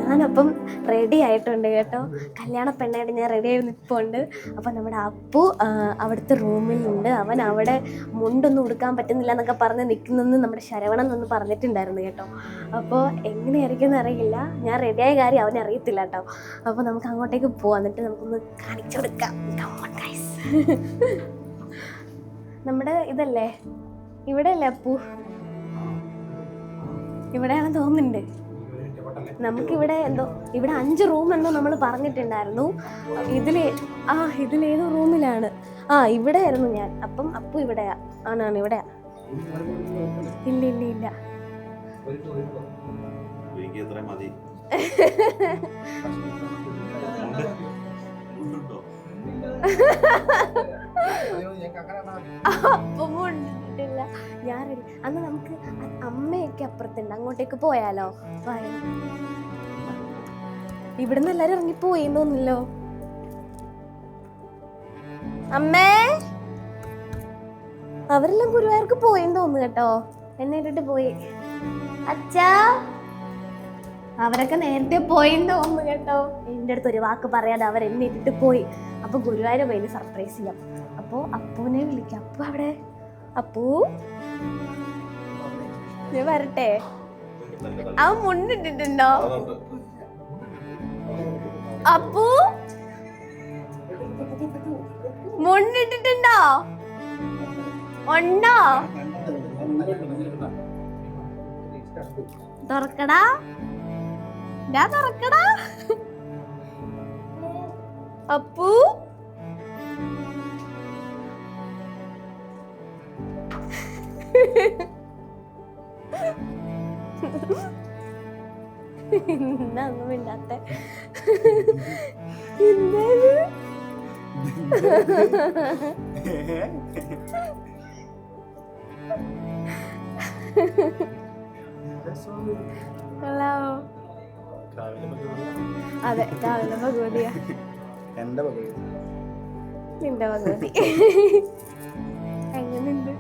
ഞാനപ്പം റെഡി ആയിട്ടുണ്ട് കേട്ടോ. കല്യാണ പെണ്ണായിട്ട് ഞാൻ റെഡി ആയി നിൽപ്പുണ്ട്. അപ്പം നമ്മുടെ അപ്പു അവിടുത്തെ റൂമിലുണ്ട്. അവൻ അവിടെ മുണ്ടൊന്നും ഉടുക്കാൻ പറ്റുന്നില്ല എന്നൊക്കെ പറഞ്ഞ് നിൽക്കുന്നെന്ന് നമ്മുടെ ശരവണൻ എന്ന് പറഞ്ഞിട്ടുണ്ടായിരുന്നു കേട്ടോ. അപ്പോൾ എങ്ങനെയായിരിക്കും എന്ന് അറിയില്ല. ഞാൻ റെഡിയായ കാര്യം അവനെ അറിയത്തില്ല കേട്ടോ. അപ്പോൾ നമുക്ക് അങ്ങോട്ടേക്ക് പോവാം, എന്നിട്ട് നമുക്കൊന്ന് കാണിച്ചു കൊടുക്കാം. നമ്മുടെ ഇതല്ലേ, ഇവിടെ അല്ലേ അപ്പു? ഇവിടെയാണെന്ന് തോന്നുന്നുണ്ട്. നമുക്കിവിടെ എന്തോ ഇവിടെ 5 റൂം എന്തോ നമ്മൾ പറഞ്ഞിട്ടുണ്ടായിരുന്നു. ഇതിലേതോ റൂമിലാണ്. ഇവിടെ ആയിരുന്നു ഞാൻ. അപ്പം അപ്പു ഇവിടെയാ? ആണാണ്, ഇവിടെയാ. ഇല്ല ഇല്ല ഇല്ല അപ്പം കൊണ്ടിട്ടില്ല ഞാൻ റെഡി. അന്ന് നമുക്ക് അമ്മയൊക്കെ അപ്പുറത്തുണ്ട്, അങ്ങോട്ടേക്ക് പോയാലോ? ഇവിടുന്ന് എല്ലാരും ഇറങ്ങിപ്പോയിന്ന് തോന്നില്ലോ. അമ്മേ, അവരെല്ലാം ഗുരുവായൂർക്ക് പോയെന്ന് തോന്നുന്നു കേട്ടോ. എന്നെ ഇട്ടിട്ട് പോയി. അച്ഛാ, അവരൊക്കെ നേരത്തെ പോയെന്ന് തോന്നുന്നു കേട്ടോ. എൻ്റെ അടുത്ത് ഒരു വാക്ക് പറയാതെ അവരെന്നെ ഇട്ടിട്ട് പോയി. അപ്പൊ ഗുരുവായൂർ പോയി സർപ്രൈസ് ചെയ്യാം. അപ്പൊ അപ്പുവിനെ വിളിക്കാം. അപ്പു അവിടെ? അപ്പു, ഞാൻ വരട്ടെ? അവൻ മുണ്ടിട്ടുണ്ടോ? അപ്പു മുണ്ടിട്ടുണ്ടോ? ഉണ്ടോ? തുറക്കടാ, തുറക്കടാ. അപ്പു, ഒന്നും ഇല്ലാത്ത ഹലോ. അതെ, രാവിലെ ഭഗവതിയാ. നിന്റെ ഭഗവതി എങ്ങനെയുണ്ട്?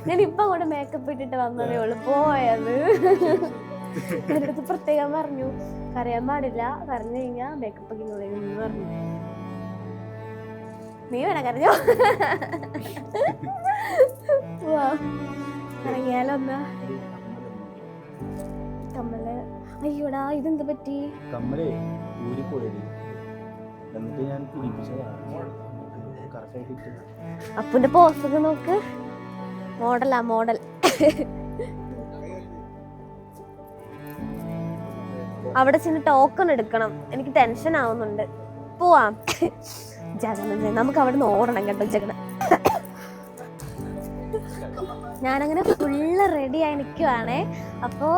ഞാൻ ഇപ്പൊ അങ്ങോട്ട് മേക്കപ്പ് ഇട്ടിട്ട് വന്നതേ ഉള്ളു. പോയത് എൻ്റെ അടുത്ത് പ്രത്യേകം പറഞ്ഞു, കരയാൻ പാടില്ല, കരഞ്ഞു കഴിഞ്ഞാ മേക്കപ്പ് ഒക്കെ ഇങ്ങോട്ട് പറഞ്ഞു. നീ വേണ കരഞ്ഞോ? ഇറങ്ങിയാലോ എന്നാ? കമ്മല്, അയ്യോടാ ഇതെന്ത് പറ്റി? കമ്മലേ അപ്പുന്റെ പോസ്റ്റൊക്കെ നോക്ക്. മോഡലാ, മോഡൽ. അവിടെ ചെന്ന് ടോക്കൺ എടുക്കണം. എനിക്ക് ടെൻഷൻ ആവുന്നുണ്ട്. പോവാം. നമുക്ക് അവിടെ നിന്ന് ഓടണം കേട്ടോ. ജഗന, ഞാനങ്ങനെ ഫുള്ള് റെഡിയായി നിൽക്കുവാണേ. അപ്പോൾ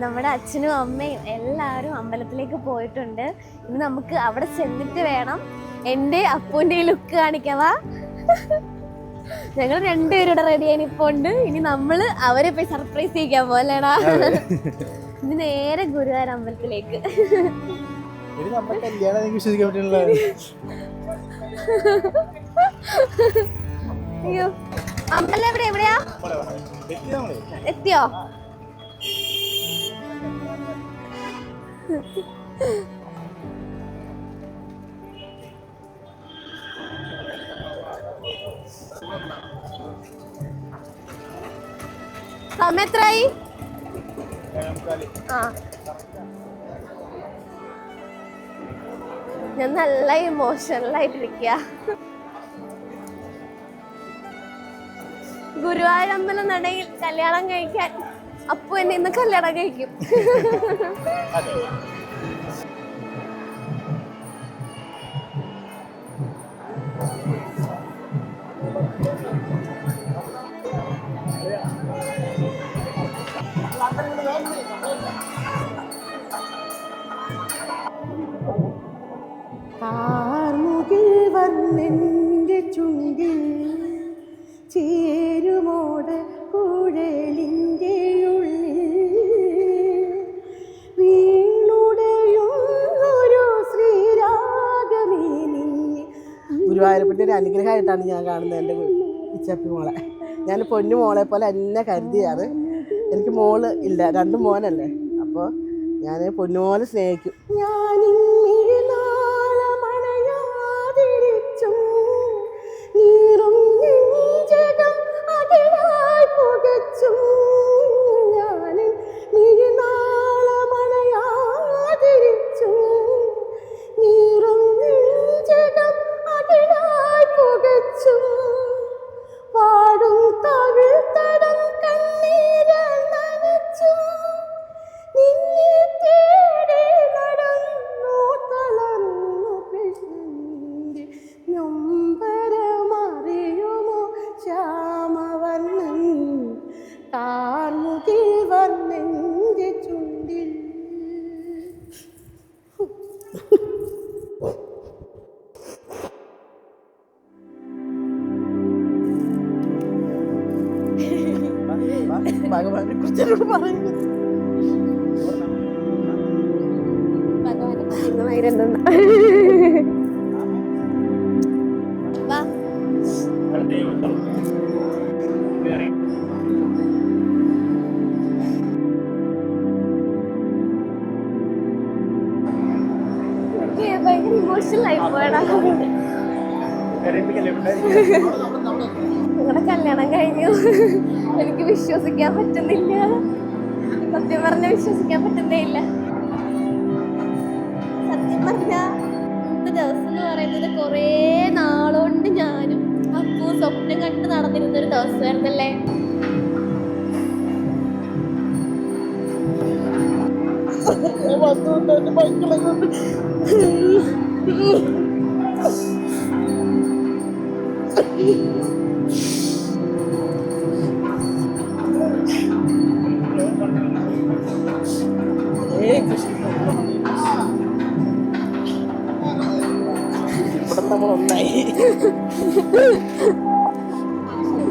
നമ്മുടെ അച്ഛനും അമ്മയും എല്ലാവരും അമ്പലത്തിലേക്ക് പോയിട്ടുണ്ട്. ഇനി നമുക്ക് അവിടെ ചെന്നിട്ട് വേണം എൻ്റെ അപ്പൂൻ്റെ ഈ ലുക്ക് കാണിക്കവാ. ഞങ്ങൾ രണ്ടുപേരുടെ റെഡിയായി നിൽപ്പുണ്ട്. ഇനി നമ്മള് അവരെ പോയി സർപ്രൈസ് ചെയ്യിക്കാൻ പോലെടാ. ഇനി നേരെ ഗുരുവായൂർ അമ്പലത്തിലേക്ക്. അയ്യോ, അമ്പലം എവിടെയാ? എത്തിയോ? സമയം എത്രയായി? ആ ഞാൻ നല്ല ഇമോഷണലായിട്ടിരിക്കുക. ഗുരുവായൂരമ്പലം നടയിൽ കല്യാണം കഴിക്കാൻ അപ്പു എന്നെ ഇന്ന് കല്യാണം കഴിക്കും. കാർമുകിൽ വന്നെൻ്റെ ചുണ്ടിൽ ചേരുമോട് കുഴലിൻ്റെ ഉള്ളിൽ വീണുടയുന്നൊരു ശ്രീരാഗമേ നിന്നെ. ഗുരുവായൂരപ്പൻ്റെ ഒരു അനുഗ്രഹമായിട്ടാണ് ഞാൻ കാണുന്നത് എൻ്റെ ഇച്ചപ്പി മോളെ. ഞാൻ പൊന്നു മോളെ പോലെ എന്നെ കരുതിയാണ്. എനിക്ക് മോള് ഇല്ല, 2 മോനല്ലേ. അപ്പോൾ ഞാൻ പൊന്നുമോനെ സ്നേഹിക്കും. ഭഗവാനെ കുറിച്ചോട് പറയുന്നത് ഭഗവാനെ കുറിച്ച് ഭയങ്കര ഇമോഷണൽ ആയി പോയടാ. നിങ്ങളുടെ കല്യാണം കഴിഞ്ഞു. എനിക്ക് വിശ്വസിക്കാൻ പറ്റുന്നില്ല, സത്യം പറഞ്ഞ വിശ്വസിക്കാൻ പറ്റുന്നേ ഇല്ല. സത്യം പറഞ്ഞ ഇന്നത്തെ ദിവസം എന്ന് പറയുന്നത് കുറേ നാളുകൊണ്ട് ഞാനും അപ്പു സ്വപ്നം കണ്ട് നടന്നിരുന്നൊരു ദിവസമായിരുന്നല്ലേ.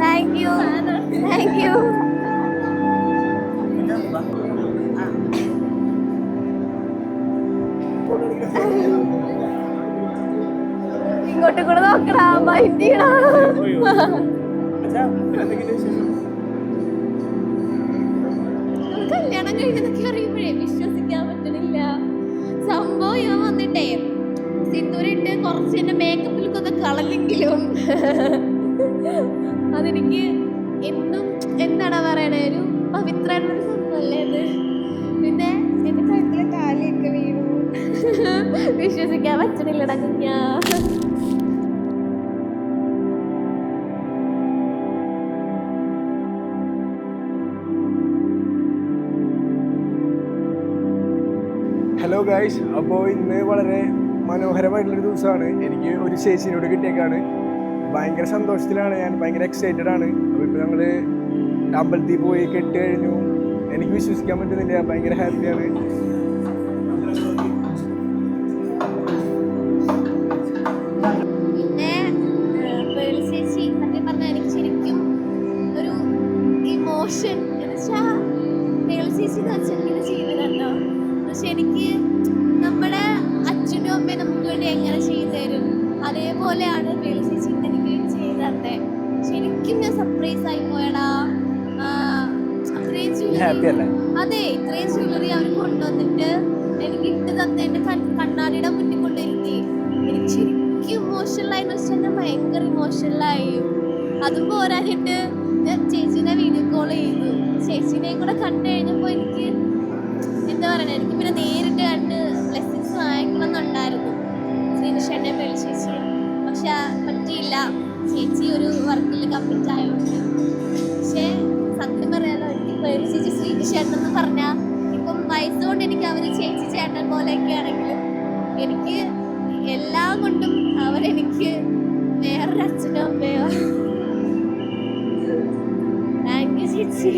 Thank you, thank you. ഇങ്ങോട്ട് കൂടെ നോക്കടാ, മൈൻഡ് ചെയ്യടാ. കല്യാണം കഴിഞ്ഞതൊക്കെ അറിയുമ്പോഴേ വിശ്വസിക്കാൻ പറ്റണില്ല. സംഭവം ഇവൻ വന്നിട്ടേ സിന്ദൂരിട്ട് കുറച്ച് എന്റെ മേക്കപ്പ് ലുക്കൊക്കെ കളഞ്ഞെങ്കിലും അതെനിക്ക് എന്നും എന്താണ് പറയണേ, ഒരു പവിത്രമായിട്ടുള്ളൊരു സംഭവമല്ലേ അത്. പിന്നെ എന്റെ കഴുത്തിലെ കാലിയൊക്കെ വീണു. വിശ്വസിക്കാൻ പറ്റണില്ലടാ കുഞ്ഞാ. ഹലോ ഗൈസ്, അപ്പോൾ ഇന്ന് വളരെ മനോഹരമായിട്ടുള്ളൊരു ദിവസമാണ്. എനിക്ക് ഒരു ചേച്ചിനോട് കിട്ടിയേക്കാണ്. ഭയങ്കര സന്തോഷത്തിലാണ് ഞാൻ, ഭയങ്കര എക്സൈറ്റഡ് ആണ്. അപ്പോൾ ഇപ്പോൾ ഞങ്ങൾ അമ്പലത്തിൽ പോയി കെട്ട് കഴിഞ്ഞു. എനിക്ക് വിശ്വസിക്കാൻ പറ്റുന്നില്ല, ഭയങ്കര ഹാപ്പിയാണ്. പിന്നെ ചേച്ചി സത്യം പറഞ്ഞാൽ എനിക്ക് ശരിക്കും ഒരു ഇമോഷൻ എന്ന് വെച്ചാൽ ചേച്ചി എന്ന് വെച്ചാൽ എനിക്കിത് ചെയ്തതല്ലോ. പക്ഷെ എനിക്ക് നമ്മുടെ അച്ഛനും അമ്മയും നമുക്ക് വേണ്ടി എങ്ങനെ ചെയ്തു തരും അതേപോലെയാണ് ചേച്ചി എനിക്ക് വേണ്ടി ചെയ്തു തരട്ടെ. ശരിക്കും ഞാൻ സർപ്രൈസ് ആയി പോയടാ. അതെ, ഇത്രയും ജ്വല്ലറി അവർ കൊണ്ടുവന്നിട്ട് എനിക്ക് ഇട്ട് തന്ന എന്റെ കണ്ണാടിയുടെ മുന്നിൽ കൊണ്ടിരുത്തി. എനിക്ക് ശരിക്കും ഇമോഷണലായി എന്ന് വെച്ചാൽ ഞാൻ ഭയങ്കര ഇമോഷണലായി. അതും പോരാഞ്ഞിട്ട് ഞാൻ ചേച്ചീനെ വീഡിയോ കോൾ ചെയ്തു. ചേച്ചീനെയും കൂടെ കണ്ടു കഴിഞ്ഞപ്പോൾ എനിക്ക് എന്താ പറയുക, എനിക്ക് പിന്നെ നേരിട്ട് കണ്ട് ബ്ലെസ്സിങ്സ് വാങ്ങിക്കണം എന്നുണ്ടായിരുന്നു ശ്രീനിഷേട്ടനെ പേര് ചേച്ചി. പക്ഷെ പറ്റിയില്ല, ചേച്ചി ഒരു വർക്കിൽ കമ്മിറ്റ് ആയതുകൊണ്ട്. പക്ഷേ സത്യം പറയാലോ, എനിക്ക് പേര് ചേച്ചി ശ്രീനിഷേട്ടൻ എന്ന് പറഞ്ഞാൽ ഇപ്പം വയസ്സുകൊണ്ട് എനിക്ക് അവർ ചേച്ചി ചേട്ടൻ പോലെയൊക്കെ ആണെങ്കിലും എനിക്ക് എല്ലാം കൊണ്ടും അവരെനിക്ക് വേറൊരു അച്ഛനും അമ്മയോ. താങ്ക് യു ചേച്ചി.